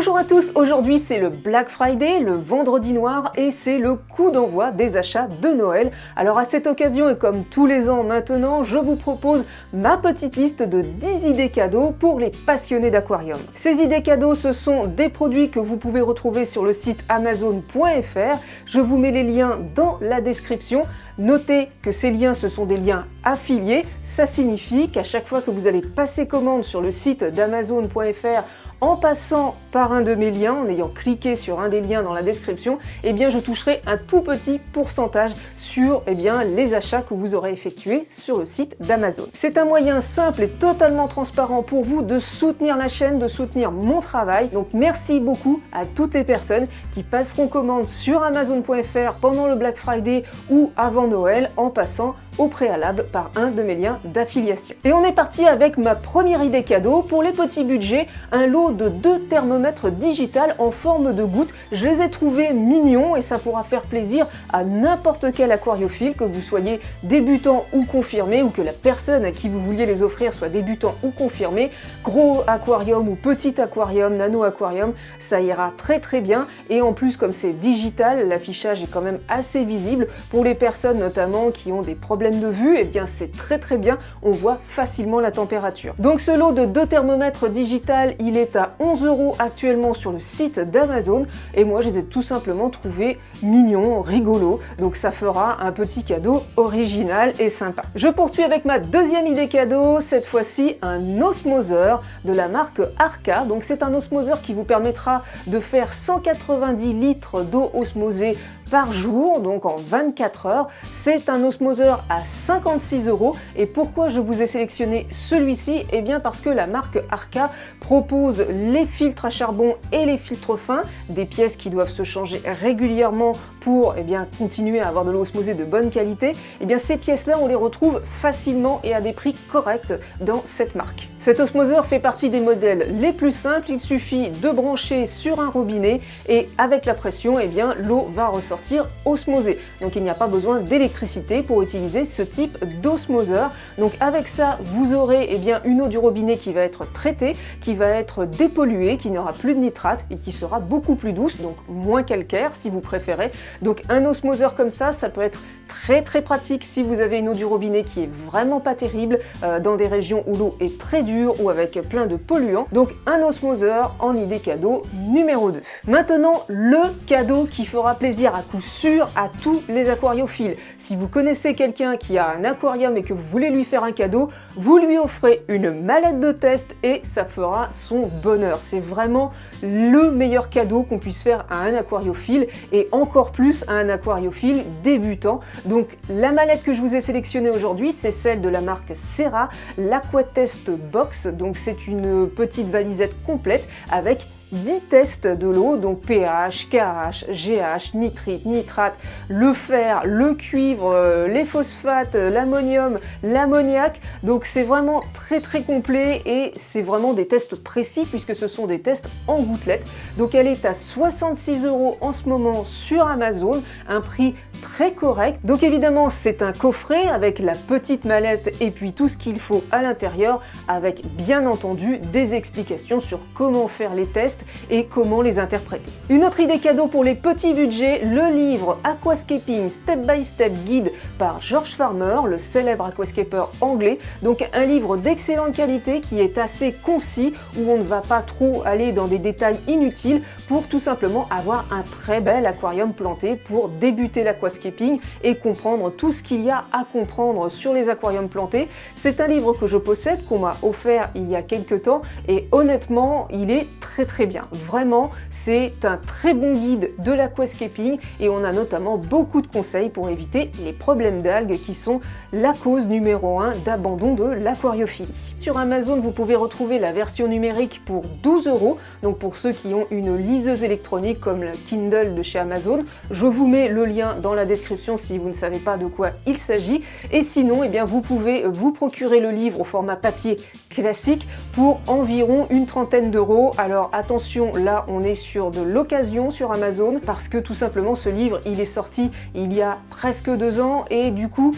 Bonjour à tous, aujourd'hui c'est le Black Friday, le vendredi noir et c'est le coup d'envoi des achats de Noël. Alors à cette occasion et comme tous les ans maintenant, je vous propose ma petite liste de 10 idées cadeaux pour les passionnés d'aquarium. Ces idées cadeaux, ce sont des produits que vous pouvez retrouver sur le site amazon.fr. Je vous mets les liens dans la description. Notez que ces liens, ce sont des liens affiliés. Ça signifie qu'à chaque fois que vous allez passer commande sur le site d'amazon.fr en passant par un de mes liens, en ayant cliqué sur un des liens dans la description, eh bien je toucherai un tout petit pourcentage sur les achats que vous aurez effectués sur le site d'Amazon. C'est un moyen simple et totalement transparent pour vous de soutenir la chaîne, de soutenir mon travail. Donc merci beaucoup à toutes les personnes qui passeront commande sur Amazon.fr pendant le Black Friday ou avant Noël en passant au préalable par un de mes liens d'affiliation. Et on est parti avec ma première idée cadeau. Pour les petits budgets, un lot de 2 thermomètres digital en forme de goutte. Je les ai trouvés mignons et ça pourra faire plaisir à n'importe quel aquariophile, que vous soyez débutant ou confirmé, ou que la personne à qui vous vouliez les offrir soit débutant ou confirmé. Gros aquarium ou petit aquarium, nano aquarium, ça ira très très bien. Et en plus, comme c'est digital, l'affichage est quand même assez visible. Pour les personnes notamment qui ont des problèmes de vue, et bien c'est très très bien, on voit facilement la température. Donc ce lot de 2 thermomètres digital, il est à 11 € actuellement sur le site d'Amazon et moi je les ai tout simplement trouvés mignons, rigolos, donc ça fera un petit cadeau original et sympa. Je poursuis avec ma deuxième idée cadeau, cette fois-ci un osmoseur de la marque Arca. Donc c'est un osmoseur qui vous permettra de faire 190 litres d'eau osmosée par jour, donc en 24 heures. C'est un osmoseur à 56 € et pourquoi je vous ai sélectionné celui-ci? Eh bien parce que la marque Arca propose les filtres à charbon et les filtres fins, des pièces qui doivent se changer régulièrement pour continuer à avoir de l'eau osmosée de bonne qualité. Eh bien ces pièces-là, on les retrouve facilement et à des prix corrects dans cette marque. Cet osmoseur fait partie des modèles les plus simples, il suffit de brancher sur un robinet et avec la pression, l'eau va ressortir osmosée. Donc il n'y a pas besoin d'électricité pour utiliser ce type d'osmoseur. Donc avec ça, vous aurez une eau du robinet qui va être traitée, qui va être dépolluée, qui n'aura plus de nitrate et qui sera beaucoup plus douce, donc moins calcaire si vous préférez. Donc un osmoseur comme ça peut être très très pratique si vous avez une eau du robinet qui est vraiment pas terrible, dans des régions où l'eau est très dure ou avec plein de polluants. Donc un osmoseur en idée cadeau numéro 2. Maintenant, le cadeau qui fera plaisir à coup sûr à tous les aquariophiles. Si vous connaissez quelqu'un qui a un aquarium et que vous voulez lui faire un cadeau, vous lui offrez une mallette de test et ça fera son bonheur. C'est vraiment le meilleur cadeau qu'on puisse faire à un aquariophile et encore plus à un aquariophile débutant. Donc la mallette que je vous ai sélectionnée aujourd'hui, c'est celle de la marque Serra, l'Aquatest Box. Donc c'est une petite valisette complète avec 10 tests de l'eau, donc pH, KH, GH, nitrite, nitrate, le fer, le cuivre, les phosphates, l'ammonium, l'ammoniac. Donc c'est vraiment très très complet et c'est vraiment des tests précis puisque ce sont des tests en gouttelettes. Donc elle est à 66 € en ce moment sur Amazon, un prix très correct. Donc évidemment c'est un coffret avec la petite mallette et puis tout ce qu'il faut à l'intérieur avec bien entendu des explications sur comment faire les tests et comment les interpréter. Une autre idée cadeau pour les petits budgets, le livre Aquascaping Step by Step Guide par George Farmer, le célèbre aquascaper anglais. Donc un livre d'excellente qualité qui est assez concis, où on ne va pas trop aller dans des détails inutiles pour tout simplement avoir un très bel aquarium planté pour débuter l'aquascaping et comprendre tout ce qu'il y a à comprendre sur les aquariums plantés. C'est un livre que je possède, qu'on m'a offert il y a quelques temps et honnêtement il est très très bien. Vraiment, c'est un très bon guide de l'aquascaping et on a notamment beaucoup de conseils pour éviter les problèmes d'algues qui sont la cause numéro 1 d'abandon de l'aquariophilie. Sur Amazon, vous pouvez retrouver la version numérique pour 12 €. Donc pour ceux qui ont une liseuse électronique comme le Kindle de chez Amazon, je vous mets le lien dans la description si vous ne savez pas de quoi il s'agit. Et sinon, vous pouvez vous procurer le livre au format papier classique pour environ une trentaine d'euros. Alors attention, là on est sur de l'occasion sur Amazon parce que tout simplement ce livre il est sorti il y a presque 2 ans et du coup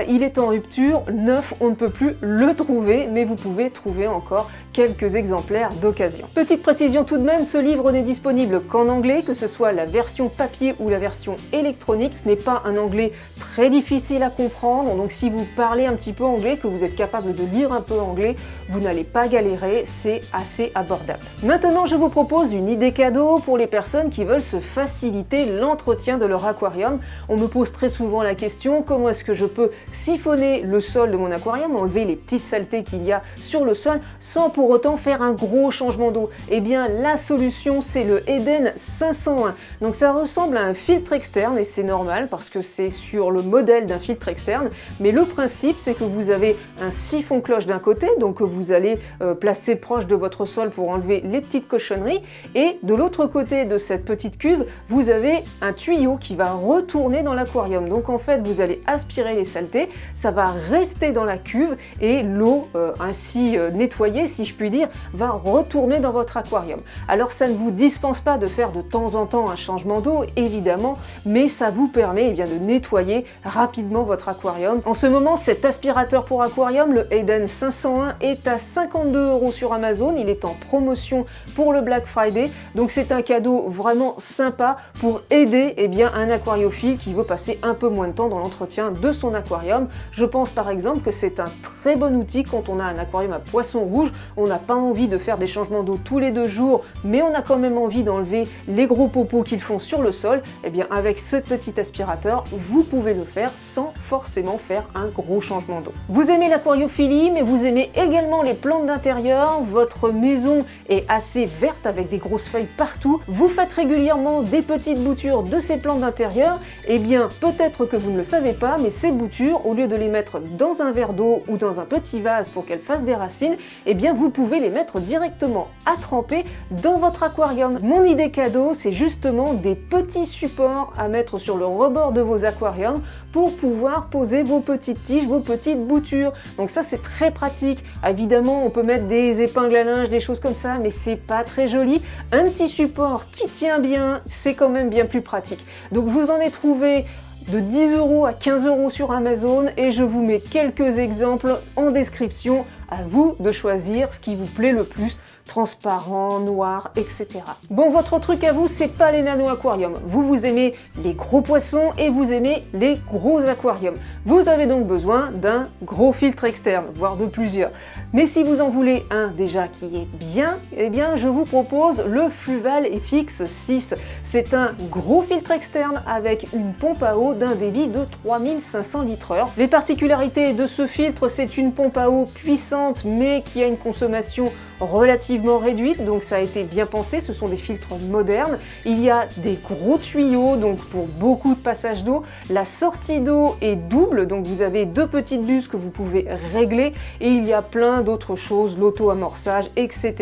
bah, il est en rupture, neuf, on ne peut plus le trouver, mais vous pouvez trouver encore quelques exemplaires d'occasion. Petite précision tout de même, ce livre n'est disponible qu'en anglais, que ce soit la version papier ou la version électronique. Ce n'est pas un anglais très difficile à comprendre, donc si vous parlez un petit peu anglais, que vous êtes capable de lire un peu anglais, vous n'allez pas galérer, c'est assez abordable. Maintenant, je vous propose une idée cadeau pour les personnes qui veulent se faciliter l'entretien de leur aquarium. On me pose très souvent la question, comment est-ce que je peux siphonner le sol de mon aquarium, enlever les petites saletés qu'il y a sur le sol, sans pour autant faire un gros changement d'eau? Eh bien, la solution, c'est le Eden 501. Donc ça ressemble à un filtre externe, et c'est normal parce que c'est sur le modèle d'un filtre externe, mais le principe, c'est que vous avez un siphon cloche d'un côté, donc que vous allez placer proche de votre sol pour enlever les petites cochonneries, et de l'autre côté de cette petite cuve, vous avez un tuyau qui va retourner dans l'aquarium. Donc en fait, vous allez aspirer les saletés, ça va rester dans la cuve, et l'eau ainsi nettoyée, si je puis dire, va retourner dans votre aquarium. Alors ça ne vous dispense pas de faire de temps en temps un changement d'eau, évidemment, mais ça vous permet bien de nettoyer rapidement votre aquarium. En ce moment, cet aspirateur pour aquarium, le Eden 501, est à 52 € sur Amazon. Il est en promotion pour le Black Friday, donc c'est un cadeau vraiment sympa pour aider un aquariophile qui veut passer un peu moins de temps dans l'entretien de son aquarium. Je pense par exemple que c'est un très bon outil quand on a un aquarium à poissons rouges. On n'a pas envie de faire des changements d'eau tous les 2 jours, mais on a quand même envie d'enlever les gros popos qu'ils font sur le sol. Et bien avec ce petit aspirateur, vous pouvez le faire sans forcément faire un gros changement d'eau. Vous aimez l'aquariophilie, mais vous aimez également les plantes d'intérieur, votre maison est assez verte avec des grosses feuilles partout, vous faites régulièrement des petites boutures de ces plantes d'intérieur, et bien peut-être que vous ne le savez pas, mais ces boutures, au lieu de les mettre dans un verre d'eau ou dans un petit vase pour qu'elles fassent des racines, et bien vous pouvez les mettre directement à tremper dans votre aquarium. Mon idée cadeau, c'est justement des petits supports à mettre sur le rebord de vos aquariums pour pouvoir poser vos petites tiges, vos petites boutures. Donc ça, c'est très pratique. Évidemment, on peut mettre des épingles à linge, des choses comme ça, mais c'est pas très joli. Un petit support qui tient bien, c'est quand même bien plus pratique. Donc vous en ai trouvé de 10 € à 15 € sur Amazon, et je vous mets quelques exemples en description. À vous de choisir ce qui vous plaît le plus. Transparent, noir, etc. Bon, votre truc à vous, c'est pas les nano-aquariums. Vous aimez les gros poissons et vous aimez les gros aquariums. Vous avez donc besoin d'un gros filtre externe, voire de plusieurs. Mais si vous en voulez un déjà qui est bien, eh bien je vous propose le Fluval FX 6. C'est un gros filtre externe avec une pompe à eau d'un débit de 3500 litres/heure. Les particularités de ce filtre, c'est une pompe à eau puissante mais qui a une consommation relativement réduite, donc ça a été bien pensé, ce sont des filtres modernes. Il y a des gros tuyaux, donc pour beaucoup de passages d'eau. La sortie d'eau est double, donc vous avez 2 petites buses que vous pouvez régler, et il y a plein d'autres choses, l'auto-amorçage, etc.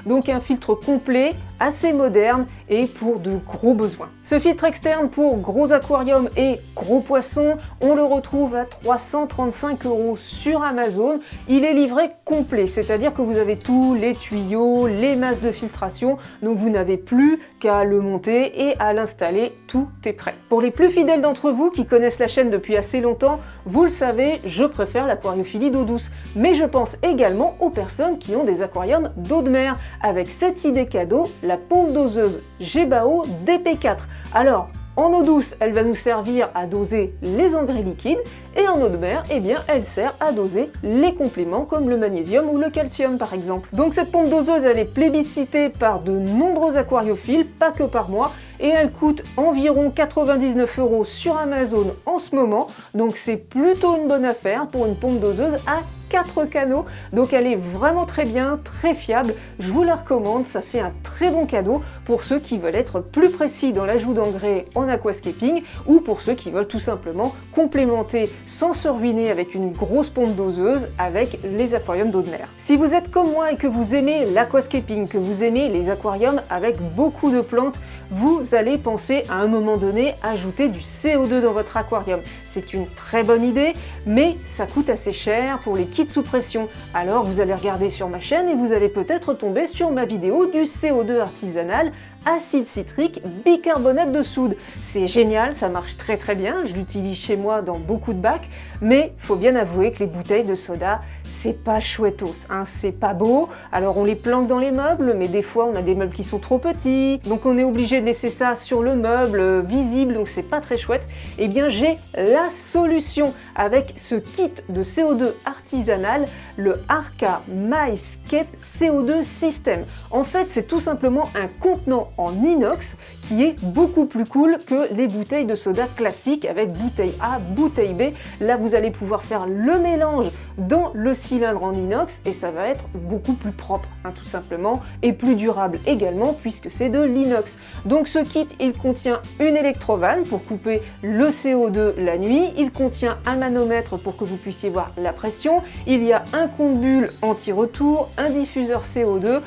Donc un filtre complet, assez moderne et pour de gros besoins. Ce filtre externe pour gros aquariums et gros poissons, on le retrouve à 335 € sur Amazon. Il est livré complet, c'est-à-dire que vous avez tous les tuyaux, les masses de filtration, donc vous n'avez plus qu'à le monter et à l'installer, tout est prêt. Pour les plus fidèles d'entre vous qui connaissent la chaîne depuis assez longtemps, vous le savez, je préfère l'aquariophilie d'eau douce, mais je pense également aux personnes qui ont des aquariums d'eau de mer, avec cette idée cadeau, la pompe doseuse Gebao DP4. Alors, en eau douce, elle va nous servir à doser les engrais liquides, et en eau de mer, eh bien, elle sert à doser les compléments comme le magnésium ou le calcium par exemple. Donc cette pompe doseuse, elle est plébiscitée par de nombreux aquariophiles, pas que par moi, et elle coûte environ 99 € sur Amazon en ce moment, donc c'est plutôt une bonne affaire pour une pompe doseuse à 4 canaux, donc elle est vraiment très bien, très fiable, je vous la recommande, ça fait un très bon cadeau pour ceux qui veulent être plus précis dans l'ajout d'engrais en aquascaping, ou pour ceux qui veulent tout simplement complémenter sans se ruiner avec une grosse pompe doseuse avec les aquariums d'eau de mer. Si vous êtes comme moi et que vous aimez l'aquascaping, que vous aimez les aquariums avec beaucoup de plantes, vous allez penser à un moment donné ajouter du CO2 dans votre aquarium. C'est une très bonne idée, mais ça coûte assez cher pour les kits sous pression. Alors vous allez regarder sur ma chaîne et vous allez peut-être tomber sur ma vidéo du CO2 artisanal acide citrique, bicarbonate de soude. C'est génial, ça marche très bien, je l'utilise chez moi dans beaucoup de bacs, mais faut bien avouer que les bouteilles de soda, c'est pas chouettos, hein, c'est pas beau. Alors on les planque dans les meubles, mais des fois on a des meubles qui sont trop petits, donc on est obligé de laisser ça sur le meuble visible, donc c'est pas très chouette. Eh bien j'ai la solution avec ce kit de CO2 artisanal, le Arca MyScape CO2 System. En fait, c'est tout simplement un contenant en inox qui est beaucoup plus cool que les bouteilles de soda classiques avec bouteille A, bouteille B. Là, vous allez pouvoir faire le mélange dans le cylindre en inox et ça va être beaucoup plus propre, hein, tout simplement, et plus durable également puisque c'est de l'inox. Donc ce kit, il contient une électrovalve pour couper le CO2 la nuit, il contient un manomètre pour que vous puissiez voir la pression, il y a un compte-bulle anti-retour, un diffuseur CO2,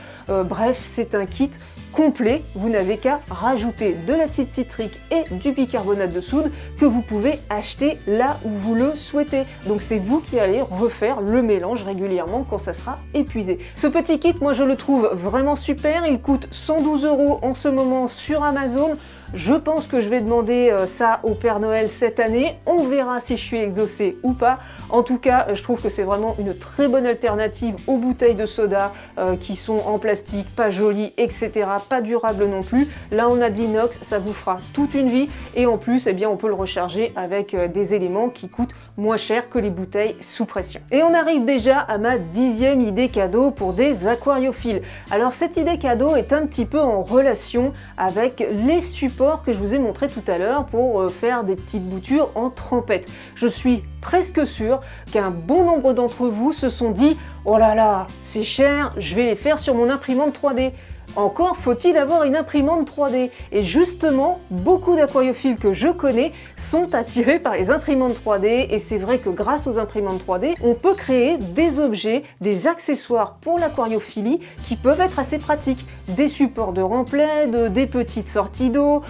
bref, c'est un kit complet, vous n'avez qu'à rajouter de l'acide citrique et du bicarbonate de soude que vous pouvez acheter là où vous le souhaitez. Donc c'est vous qui allez refaire le mélange régulièrement quand ça sera épuisé. Ce petit kit, moi je le trouve vraiment super, il coûte 112 € en ce moment sur Amazon. Je pense que je vais demander ça au Père Noël cette année. On verra si je suis exaucée ou pas. En tout cas, je trouve que c'est vraiment une très bonne alternative aux bouteilles de soda qui sont en plastique, pas jolies, etc. Pas durables non plus. Là, on a de l'inox, ça vous fera toute une vie. Et en plus, eh bien, on peut le recharger avec des éléments qui coûtent moins cher que les bouteilles sous pression. Et on arrive déjà à ma 10e idée cadeau pour des aquariophiles. Alors cette idée cadeau est un petit peu en relation avec les supports que je vous ai montré tout à l'heure pour faire des petites boutures en trempette. Je suis presque sûre qu'un bon nombre d'entre vous se sont dit « Oh là là, c'est cher, je vais les faire sur mon imprimante 3D ». Encore faut-il avoir une imprimante 3D. Et justement, beaucoup d'aquariophiles que je connais sont attirés par les imprimantes 3D et c'est vrai que grâce aux imprimantes 3D, on peut créer des objets, des accessoires pour l'aquariophilie qui peuvent être assez pratiques. Des supports de remplets, des petites sorties d'eau,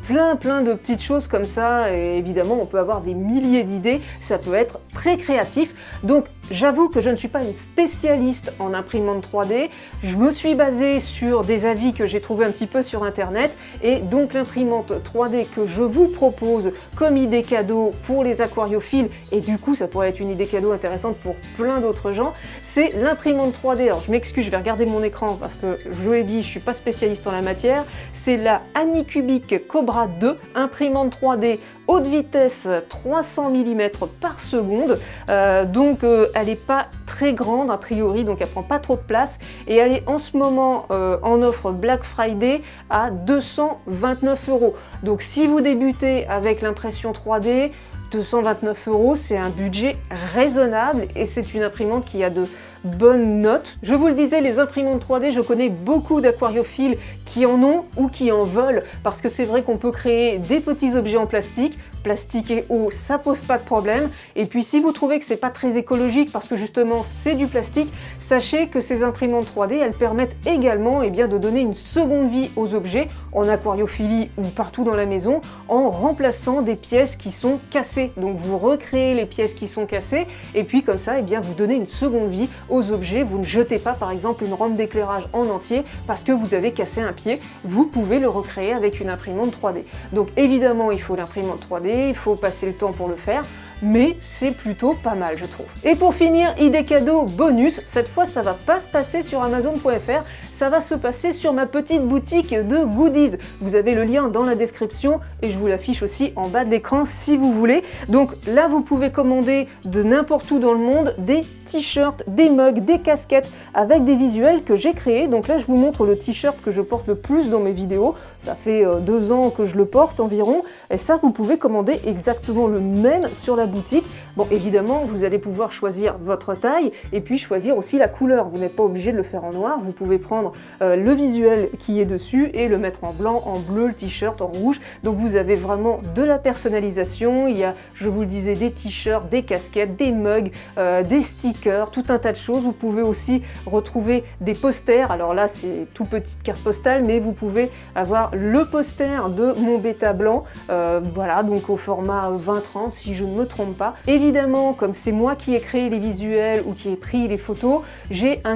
plein de petites choses comme ça. Et évidemment, on peut avoir des milliers d'idées, ça peut être très créatif. Donc, j'avoue que je ne suis pas une spécialiste en imprimante 3D. Je me suis basée sur des avis que j'ai trouvés un petit peu sur internet et donc l'imprimante 3D que je vous propose comme idée cadeau pour les aquariophiles, et du coup ça pourrait être une idée cadeau intéressante pour plein d'autres gens, c'est l'imprimante 3D. Alors je m'excuse, je vais regarder mon écran parce que je vous l'ai dit, je suis pas spécialiste en la matière. C'est la Anycubic Cobra 2, imprimante 3D haute vitesse 300 mm par seconde, donc elle n'est pas très grande a priori, donc elle prend pas trop de place et elle est en ce moment en offre Black Friday à 229 €. Donc si vous débutez avec l'impression 3D, 229 €, c'est un budget raisonnable et c'est une imprimante qui a de bonnes notes. Je vous le disais, les imprimantes 3D, je connais beaucoup d'aquariophiles qui en ont ou qui en veulent parce que c'est vrai qu'on peut créer des petits objets en plastique et eau, ça pose pas de problème. Et puis si vous trouvez que c'est pas très écologique parce que justement c'est du plastique, sachez que ces imprimantes 3D, elles permettent également de donner une seconde vie aux objets en aquariophilie ou partout dans la maison en remplaçant des pièces qui sont cassées. Donc vous recréez les pièces qui sont cassées et puis comme ça, vous donnez une seconde vie aux objets. Vous ne jetez pas par exemple une rampe d'éclairage en entier parce que vous avez cassé un pied. Vous pouvez le recréer avec une imprimante 3D. Donc évidemment, il faut l'imprimante 3D, il faut passer le temps pour le faire, mais c'est plutôt pas mal, je trouve. Et pour finir, idée cadeau bonus, cette fois ça va pas se passer sur Amazon.fr, ça va se passer sur ma petite boutique de goodies. Vous avez le lien dans la description et je vous l'affiche aussi en bas de l'écran si vous voulez. Donc là, vous pouvez commander de n'importe où dans le monde des t-shirts, des mugs, des casquettes avec des visuels que j'ai créés. Donc là, je vous montre le t-shirt que je porte le plus dans mes vidéos. Ça fait 2 ans que je le porte environ. Et ça, vous pouvez commander exactement le même sur la boutique. Bon, évidemment, vous allez pouvoir choisir votre taille et puis choisir aussi la couleur. Vous n'êtes pas obligé de le faire en noir. Vous pouvez prendre le visuel qui est dessus et le mettre en blanc, en bleu, le t-shirt en rouge. Donc vous avez vraiment de la personnalisation. Il y a, je vous le disais, des t-shirts, des casquettes, des mugs, des stickers, tout un tas de choses. Vous pouvez aussi retrouver des posters. Alors là, c'est tout petite carte postale, mais vous pouvez avoir le poster de mon bêta blanc. Voilà, donc au format 20-30 si je ne me trompe pas. Évidemment, comme c'est moi qui ai créé les visuels ou qui ai pris les photos, j'ai un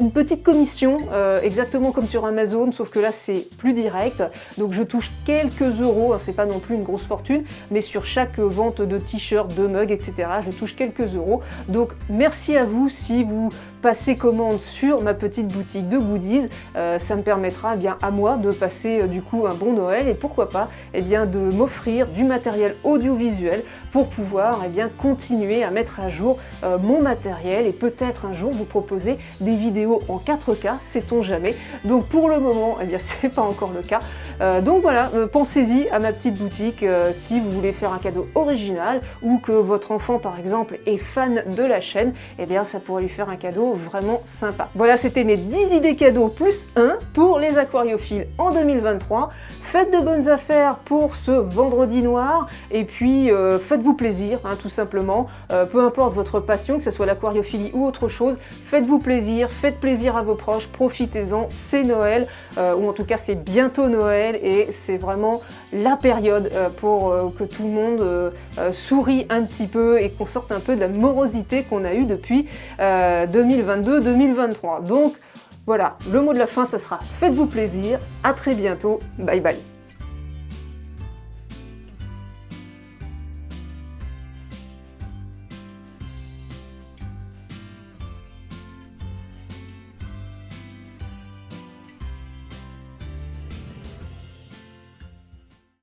une petite commission, exactement comme sur Amazon, sauf que là c'est plus direct. Donc je touche quelques euros, hein, c'est pas non plus une grosse fortune, mais sur chaque vente de t-shirts, de mugs, etc., je touche quelques euros. Donc merci à vous si vous passez commande sur ma petite boutique de goodies. Ça me permettra bien à moi de passer du coup un bon Noël et pourquoi pas bien, de m'offrir du matériel audiovisuel pour pouvoir bien, continuer à mettre à jour mon matériel et peut-être un jour vous proposer des vidéos en 4K, sait-on jamais. Donc pour le moment, bien, c'est pas encore le cas. Donc voilà, pensez-y à ma petite boutique si vous voulez faire un cadeau original ou que votre enfant par exemple est fan de la chaîne, bien ça pourrait lui faire un cadeau vraiment sympa. Voilà, c'était mes 10 idées cadeaux plus 1 pour les aquariophiles en 2023. Faites de bonnes affaires pour ce vendredi noir et puis faites-vous plaisir, hein, tout simplement. Peu importe votre passion, que ce soit l'aquariophilie ou autre chose, faites-vous plaisir, faites plaisir à vos proches, profitez-en, c'est Noël, ou en tout cas c'est bientôt Noël et c'est vraiment la période pour que tout le monde sourit un petit peu et qu'on sorte un peu de la morosité qu'on a eue depuis 2022-2023. Donc voilà, le mot de la fin, ce sera faites-vous plaisir, à très bientôt, bye bye.